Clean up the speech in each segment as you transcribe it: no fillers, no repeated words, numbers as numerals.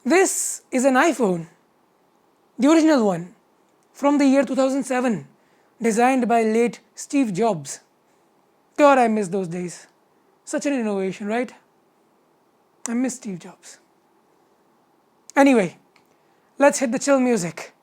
This is an iPhone, the original one, from the year 2007, designed by late Steve Jobs. God, I miss those days. Such an innovation, right? I miss Steve Jobs. Anyway, let's hit the chill music.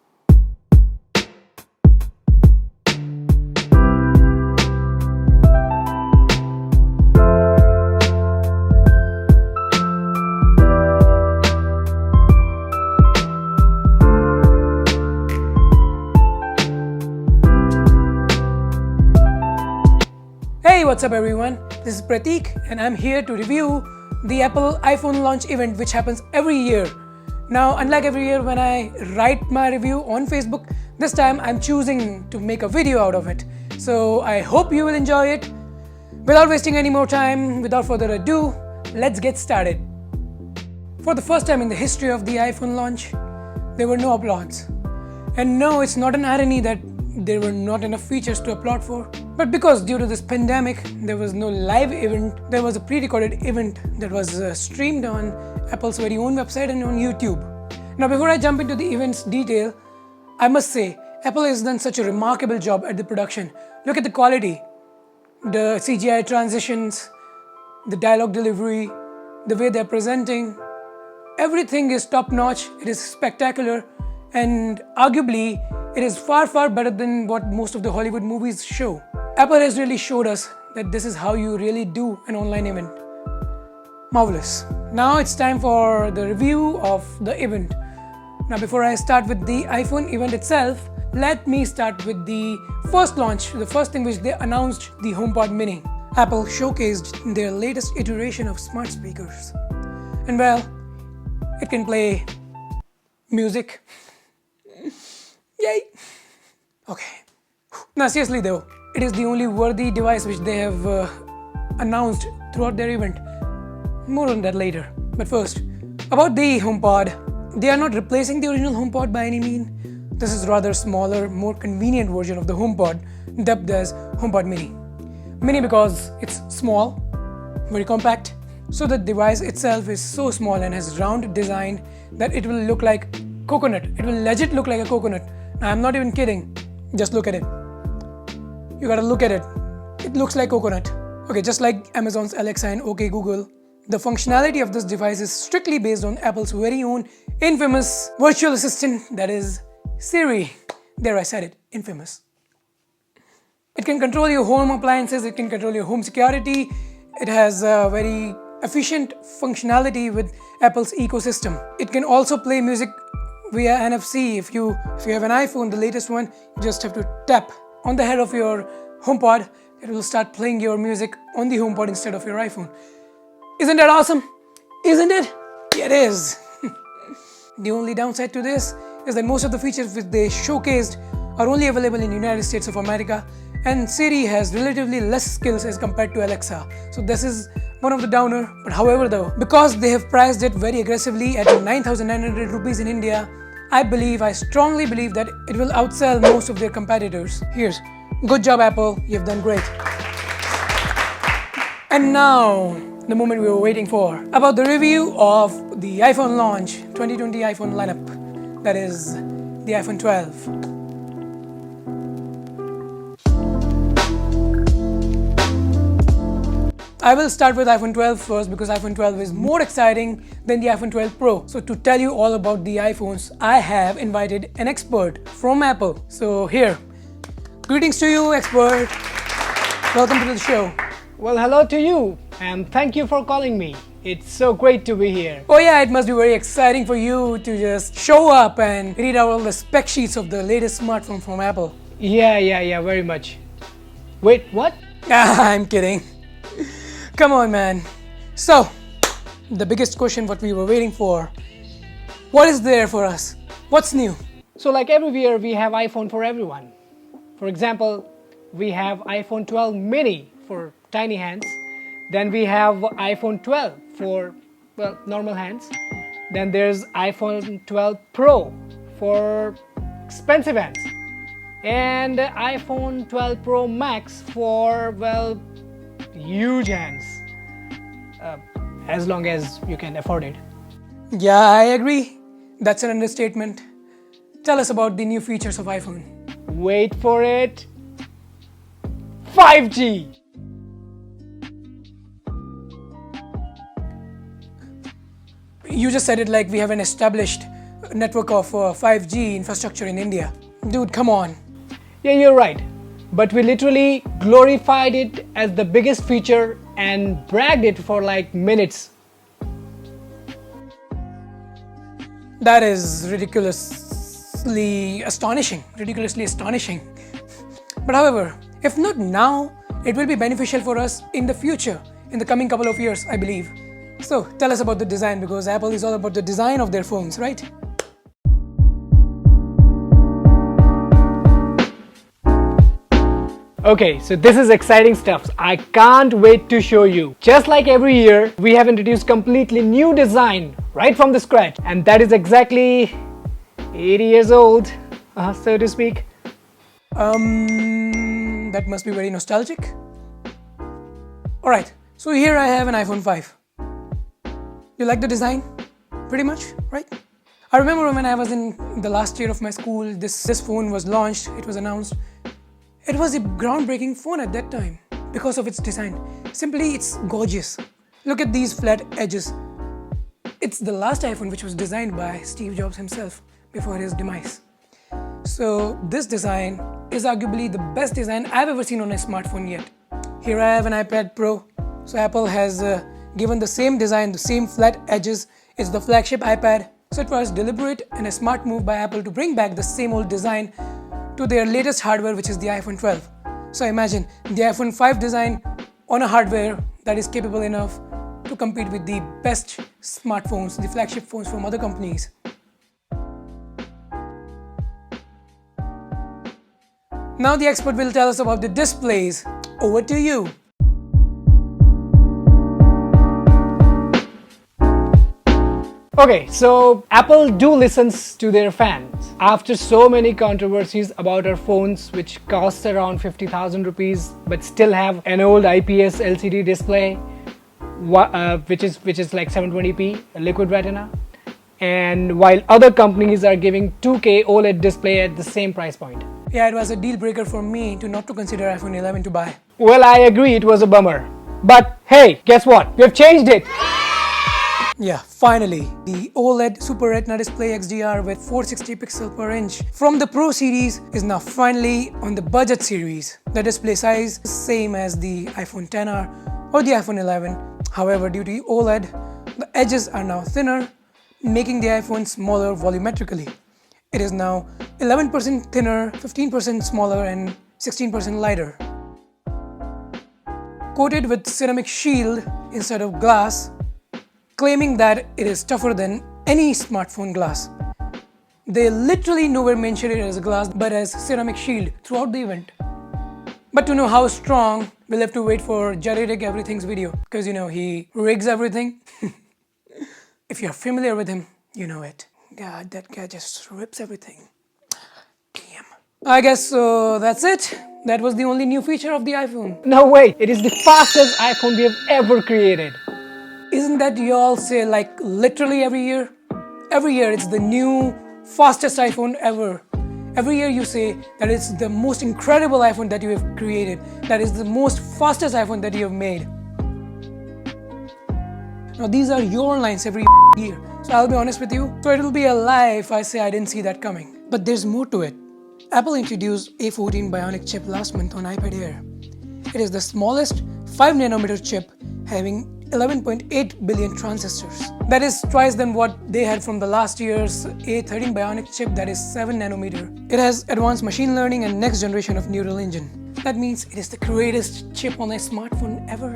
Hey, what's up everyone? This is Pratik and I'm here to review the Apple iPhone launch event which happens every year. Now, unlike every year when I write my review on Facebook, this time I'm choosing to make a video out of it. So I hope you will enjoy it. Without wasting any more time, without further ado, let's get started. For the first time in the history of the iPhone launch, there were no applauds. And no, it's not an irony that there were not enough features to applaud for. But because due to this pandemic, there was no live event, there was a pre-recorded event that was streamed on Apple's very own website and on YouTube. Now, before I jump into the event's detail, I must say, Apple has done such a remarkable job at the production. Look at the quality, the CGI transitions, the dialogue delivery, the way they're presenting. Everything is top-notch, it is spectacular, and arguably, it is far better than what most of the Hollywood movies show. Apple has really showed us that this is how you really do an online event. Marvelous. Now it's time for the review of the event. Now before I start with the iPhone event itself, let me start with the first launch, the first thing which they announced, the HomePod Mini. Apple showcased their latest iteration of smart speakers. And well, it can play music. Yay! Okay. Now seriously though, it is the only worthy device which they have announced throughout their event. More on that later. But first, about the HomePod, they are not replacing the original HomePod by any means. This is rather smaller, more convenient version of the HomePod, dubbed as HomePod Mini. Mini because it's small, very compact. So the device itself is so small and has round design that it will look like coconut. It will legit look like a coconut. Now, I'm not even kidding. Just look at it. You gotta look at it. It looks like coconut. Okay, just like Amazon's Alexa and OK Google, the functionality of this device is strictly based on Apple's very own infamous virtual assistant, that is Siri. There, I said it, infamous. It can control your home appliances, it can control your home security. It has a very efficient functionality with Apple's ecosystem. It can also play music via NFC. If you have an iPhone, the latest one, you just have to tap on the head of your HomePod. It will start playing your music on the HomePod instead of your iPhone. Isn't that awesome? Isn't it? Yeah, it is. The only downside to this is that most of the features which they showcased are only available in the United States of America, and Siri has relatively less skills as compared to Alexa. So this is one of the downer. But however though, because they have priced it very aggressively at 9,900 rupees in India, I strongly believe that it will outsell most of their competitors. Here's, good job Apple, you've done great. And now, the moment we were waiting for, about the review of the iPhone launch, 2020 iPhone lineup, that is the iPhone 12. I will start with iPhone 12 first because iPhone 12 is more exciting than the iPhone 12 Pro. So to tell you all about the iPhones, I have invited an expert from Apple. So here, greetings to you, expert. Welcome to the show. Well, hello to you and thank you for calling me. It's so great to be here. Oh yeah, it must be very exciting for you to just show up and read out all the spec sheets of the latest smartphone from Apple. Yeah, very much. Wait, what? I'm kidding. Come on, man. So, the biggest question what we were waiting for. What is there for us? What's new? So like every year, we have iPhone for everyone. For example, we have iPhone 12 mini for tiny hands. Then we have iPhone 12 for, well, normal hands. Then there's iPhone 12 Pro for expensive hands. And iPhone 12 Pro Max for, well, huge hands. As long as you can afford it. Yeah, I agree. That's an understatement. Tell us about the new features of iPhone. Wait for it. 5G. You just said it like we have an established network of 5G infrastructure in India. Dude, come on. Yeah, you're right. But we literally glorified it as the biggest feature and bragged it for like minutes. That is ridiculously astonishing. Ridiculously astonishing. But however, if not now, it will be beneficial for us in the future, in the coming couple of years, I believe. So tell us about the design, because Apple is all about the design of their phones, right? Okay, so this is exciting stuff. I can't wait to show you. Just like every year, we have introduced completely new design right from the scratch. And that is exactly 80 years old, so to speak. That must be very nostalgic. Alright, so here I have an iPhone 5. You like the design? Pretty much, right? I remember when I was in the last year of my school, this phone was launched, it was announced. It was a groundbreaking phone at that time because of its design. Simply, it's gorgeous. Look at these flat edges. It's the last iPhone which was designed by Steve Jobs himself before his demise. So this design is arguably the best design I've ever seen on a smartphone yet. Here I have an iPad Pro. So Apple has given the same design, the same flat edges. It's the flagship iPad. So it was deliberate and a smart move by Apple to bring back the same old design to their latest hardware, which is the iPhone 12. So imagine the iPhone 5 design on a hardware that is capable enough to compete with the best smartphones, the flagship phones from other companies. Now the expert will tell us about the displays. Over to you. Okay, so Apple do listens to their fans. After so many controversies about our phones, which cost around 50,000 rupees, but still have an old IPS LCD display, which is like 720p liquid retina, and while other companies are giving 2K OLED display at the same price point. Yeah, it was a deal breaker for me to not to consider iPhone 11 to buy. Well, I agree, it was a bummer. But hey, guess what? We have changed it. Yeah, finally, the OLED Super Retina display XDR with 460 pixel per inch from the Pro series is now finally on the budget series. The display size is same as the iPhone XR or the iPhone 11. However, due to OLED, the edges are now thinner, making the iPhone smaller volumetrically. It is now 11% thinner, 15% smaller and 16% lighter. Coated with ceramic shield instead of glass, claiming that it is tougher than any smartphone glass. They literally nowhere mention it as a glass but as ceramic shield throughout the event. But to know how strong, we'll have to wait for Jerry Rig Everything's video, because you know he rigs everything. If you're familiar with him, you know it. God, that guy just rips everything. Damn. I guess that's it. That was the only new feature of the iPhone. No way, it is the fastest iPhone we have ever created. Isn't that you all say like literally every year? Every year it's the new fastest iPhone ever. Every year you say that it's the most incredible iPhone that you have created. That is the most fastest iPhone that you have made. Now these are your lines every year. So I'll be honest with you. So it'll be a lie if I say I didn't see that coming. But there's more to it. Apple introduced A14 Bionic chip last month on iPad Air. It is the smallest 5nm chip having 11.8 billion transistors. That is twice than what they had from the last year's A13 Bionic chip that is 7nm. It has advanced machine learning and next generation of neural engine. That means it is the greatest chip on a smartphone ever.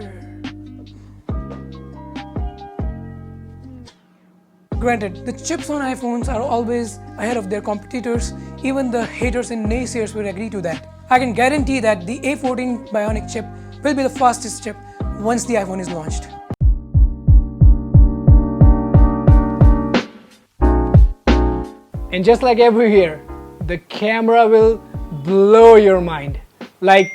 Granted, the chips on iPhones are always ahead of their competitors. Even the haters and naysayers will agree to that. I can guarantee that the A14 Bionic chip will be the fastest chip once the iPhone is launched. And just like every year, the camera will blow your mind. Like,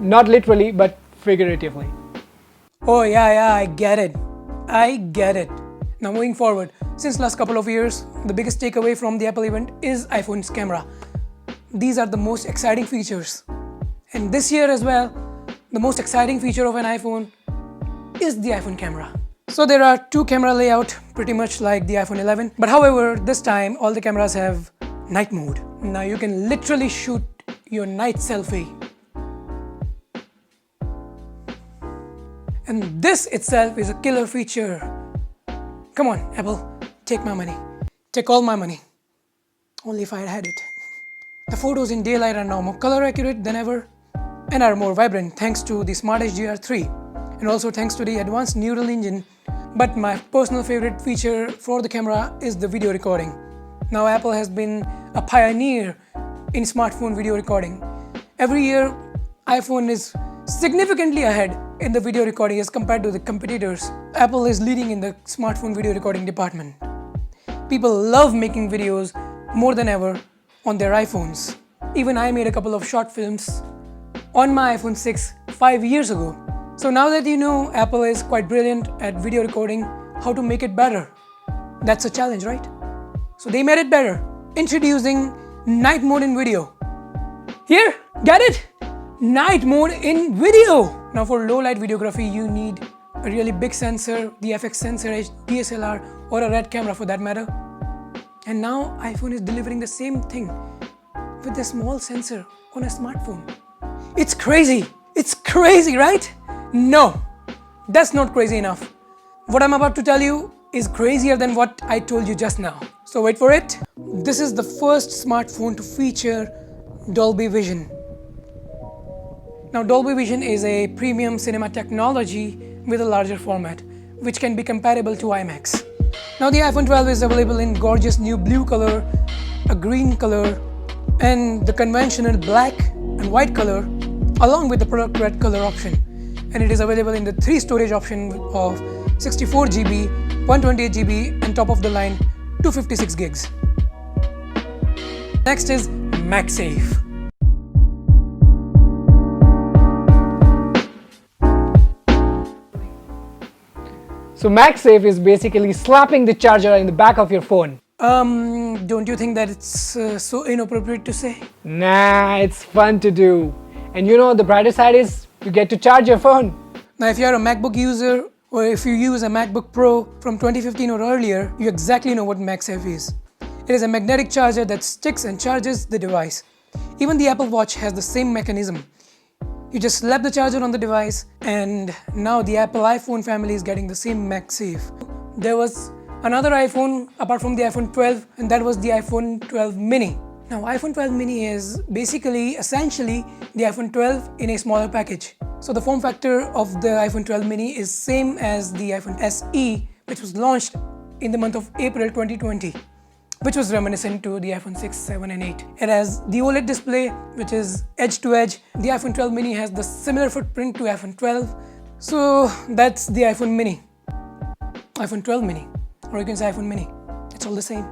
not literally, but figuratively. Oh yeah, I get it. I get it. Now moving forward, since last couple of years, the biggest takeaway from the Apple event is iPhone's camera. These are the most exciting features. And this year as well, the most exciting feature of an iPhone is the iPhone camera. So there are two camera layout, pretty much like the iPhone 11. But however, this time all the cameras have night mode. Now you can literally shoot your night selfie. And this itself is a killer feature. Come on, Apple, take my money. Take all my money. Only if I had it. The photos in daylight are now more color accurate than ever and are more vibrant thanks to the Smart HDR3 and also thanks to the advanced neural engine. But my personal favorite feature for the camera is the video recording. Now Apple has been a pioneer in smartphone video recording. Every year, iPhone is significantly ahead in the video recording as compared to the competitors. Apple is leading in the smartphone video recording department. People love making videos more than ever on their iPhones. Even I made a couple of short films on my iPhone 6 5 years ago. So now that you know Apple is quite brilliant at video recording, how to make it better? That's a challenge, right? So they made it better, introducing night mode in video. Here, get it? Night mode in video. Now for low light videography, you need a really big sensor, the FX sensor, DSLR, or a RED camera for that matter. And now iPhone is delivering the same thing with a small sensor on a smartphone. It's crazy. It's crazy, right? No, that's not crazy enough. What I'm about to tell you is crazier than what I told you just now. So wait for it. This is the first smartphone to feature Dolby Vision. Now Dolby Vision is a premium cinema technology with a larger format, which can be comparable to IMAX. Now the iPhone 12 is available in gorgeous new blue color, a green color, and the conventional black and white color, along with the product red color option. And it is available in the 3 storage option of 64 GB, 128 GB, and top of the line 256 gigs. Next is MagSafe. So MagSafe is basically slapping the charger in the back of your phone. Don't you think that it's so inappropriate to say? Nah, it's fun to do. And you know, the brighter side is you get to charge your phone. Now if you're a MacBook user or if you use a MacBook Pro from 2015 or earlier, you exactly know what MagSafe is. It is a magnetic charger that sticks and charges the device. Even the Apple Watch has the same mechanism. You just slap the charger on the device and now the Apple iPhone family is getting the same MagSafe. There was another iPhone apart from the iPhone 12 and that was the iPhone 12 mini. Now iPhone 12 mini is essentially the iPhone 12 in a smaller package. So the form factor of the iPhone 12 mini is same as the iPhone SE, which was launched in the month of April 2020, which was reminiscent to the iPhone 6, 7 and 8. It has the OLED display, which is edge to edge. The iPhone 12 mini has the similar footprint to iPhone 12. So that's the iPhone mini. iPhone 12 mini, or you can say iPhone mini. It's all the same.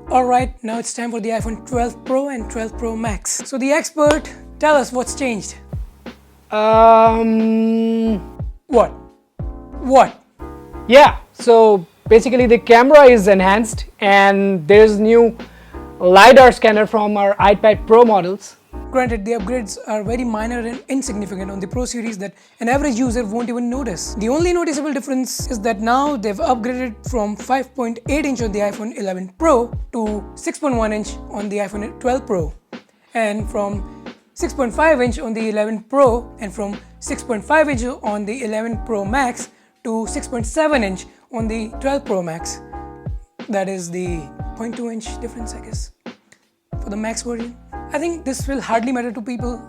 Alright, now it's time for the iPhone 12 Pro and 12 Pro Max. So the expert, tell us what's changed. What? Yeah, so basically the camera is enhanced and there's new LiDAR scanner from our iPad Pro models. Granted, the upgrades are very minor and insignificant on the Pro series that an average user won't even notice. The only noticeable difference is that now they've upgraded from 5.8 inch on the iPhone 11 Pro to 6.1 inch on the iPhone 12 Pro, and from 6.5 inch on the 11 Pro and from 6.5 inch on the 11 Pro Max to 6.7 inch on the 12 Pro Max. That is the 0.2 inch difference, I guess, for the Max version. I think this will hardly matter to people.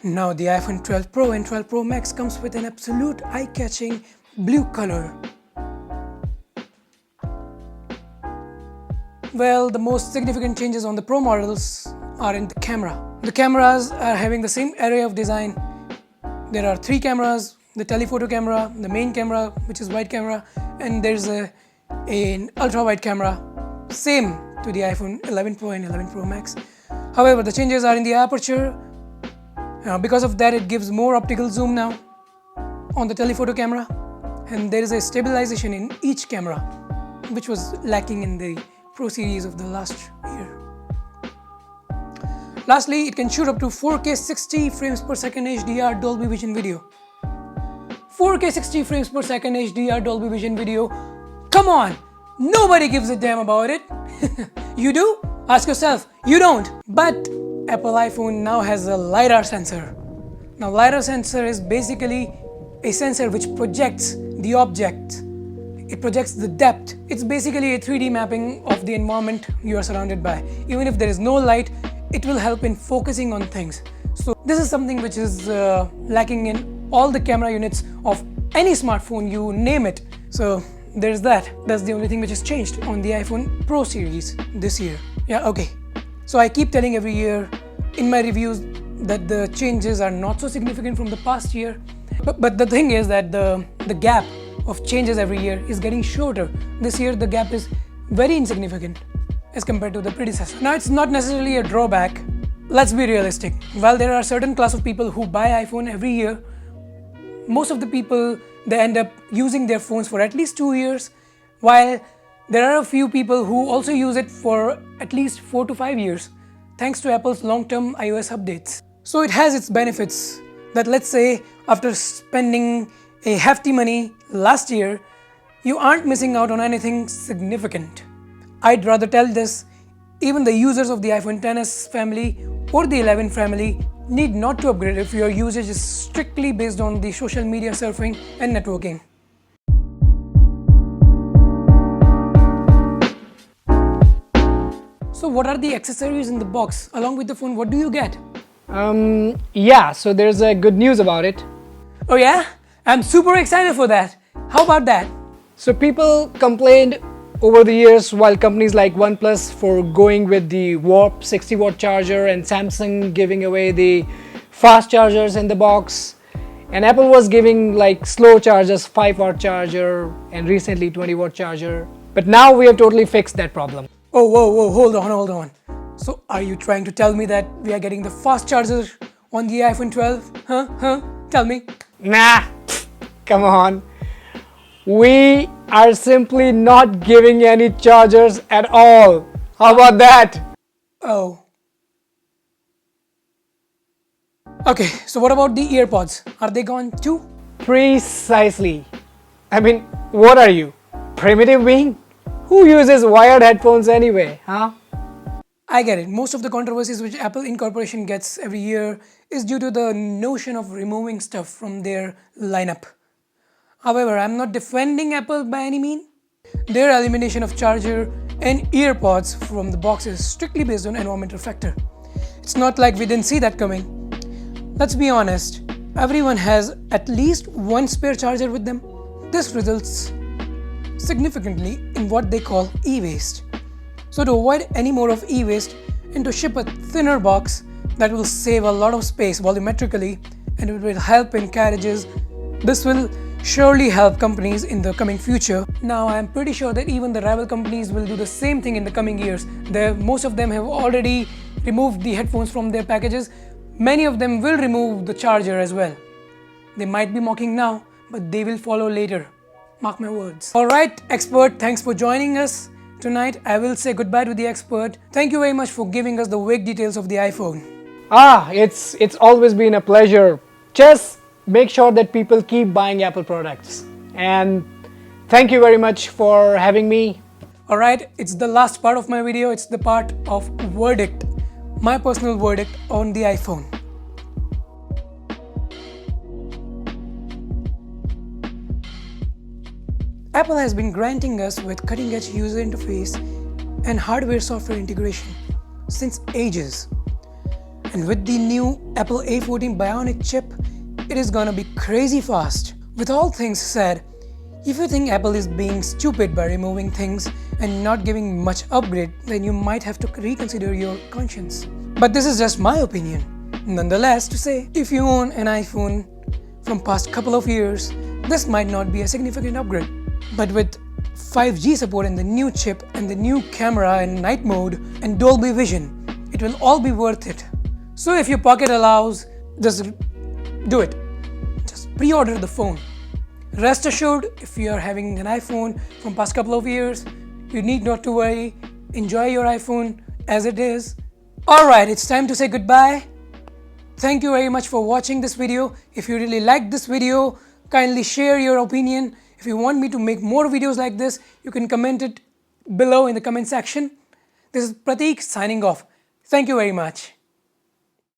Now the iPhone 12 Pro and 12 Pro Max comes with an absolute eye-catching blue color. Well, the most significant changes on the Pro models are in the camera. The cameras are having the same array of design. There are 3 cameras, the telephoto camera, the main camera, which is wide camera, and there's an ultra-wide camera, same to the iPhone 11 Pro and 11 Pro Max. However, the changes are in the aperture, Now, because of that, it gives more optical zoom now on the telephoto camera, and there is a stabilization in each camera, which was lacking in the Pro series of the last year. Lastly, it can shoot up to 4K 60 frames per second HDR Dolby Vision video. 4K 60 frames per second HDR Dolby Vision video. Come on! Nobody gives a damn about it. You do? Ask yourself. You don't. But Apple iPhone now has a LiDAR sensor. Now, LiDAR sensor is basically a sensor which projects the object. It projects the depth. It's basically a 3D mapping of the environment you are surrounded by. Even if there is no light, it will help in focusing on things. So this is something which is lacking in all the camera units of any smartphone, you name it. So there's that. That's the only thing which has changed on the iPhone Pro series this year. Yeah, okay. So I keep telling every year in my reviews that the changes are not so significant from the past year. But the thing is that the gap of changes every year is getting shorter. This year the gap is very insignificant as compared to the predecessor. Now, it's not necessarily a drawback. Let's be realistic. While there are a certain class of people who buy iPhone every year, most of the people, they end up using their phones for at least 2 years, while there are a few people who also use it for at least 4 to 5 years, thanks to Apple's long-term iOS updates. So it has its benefits that, let's say, after spending a hefty money last year, you aren't missing out on anything significant. I'd rather tell this, even the users of the iPhone XS family or the 11 family need not to upgrade if your usage is strictly based on the social media surfing and networking. So what are the accessories in the box? Along with the phone, what do you get? Yeah, so there's a good news about it. Oh yeah? I'm super excited for that. How about that? So people complained over the years while companies like OnePlus for going with the Warp 60-watt charger and Samsung giving away the fast chargers in the box, and Apple was giving like slow chargers, 5-watt charger, and recently 20-watt charger. But now we have totally fixed that problem. Oh, whoa, hold on. So are you trying to tell me that we are getting the fast charger on the iPhone 12? Huh? Tell me. Nah, come on. We are simply not giving any chargers at all. How about that? Oh. Okay, so what about the EarPods? Are they gone too? Precisely. I mean, what are you? Primitive being? Who uses wired headphones anyway, huh? I get it. Most of the controversies which Apple Incorporation gets every year is due to the notion of removing stuff from their lineup. However, I'm not defending Apple by any means. Their elimination of charger and EarPods from the box is strictly based on environmental factor. It's not like we didn't see that coming. Let's be honest, everyone has at least one spare charger with them. This results significantly in what they call e-waste. So to avoid any more of e-waste and to ship a thinner box that will save a lot of space volumetrically and it will help in carriages, this will surely help companies in the coming future. Now I am pretty sure that even the rival companies will do the same thing in the coming years. Most of them have already removed the headphones from their packages. Many of them will remove the charger as well. They might be mocking now, but they will follow later. Mark my words. Alright, expert, thanks for joining us tonight. I will say goodbye to the expert. Thank you very much for giving us the vague details of the iPhone. It's always been a pleasure. Just make sure that people keep buying Apple products. And thank you very much for having me. Alright, it's the last part of my video. It's the part of verdict. My personal verdict on the iPhone. Apple has been granting us with cutting-edge user interface and hardware-software integration since ages. And with the new Apple A14 Bionic chip, it is gonna be crazy fast. With all things said, if you think Apple is being stupid by removing things and not giving much upgrade, then you might have to reconsider your conscience. But this is just my opinion. Nonetheless, to say, if you own an iPhone from past couple of years, this might not be a significant upgrade. But with 5G support and the new chip and the new camera and night mode and Dolby Vision, it will all be worth it. So if your pocket allows, just do it. Just pre-order the phone. Rest assured, if you are having an iPhone from past couple of years, you need not to worry. Enjoy your iPhone as it is. Alright, it's time to say goodbye. Thank you very much for watching this video. If you really liked this video, kindly share your opinion. If you want me to make more videos like this, you can comment it below in the comment section. This is Prateek signing off. Thank you very much.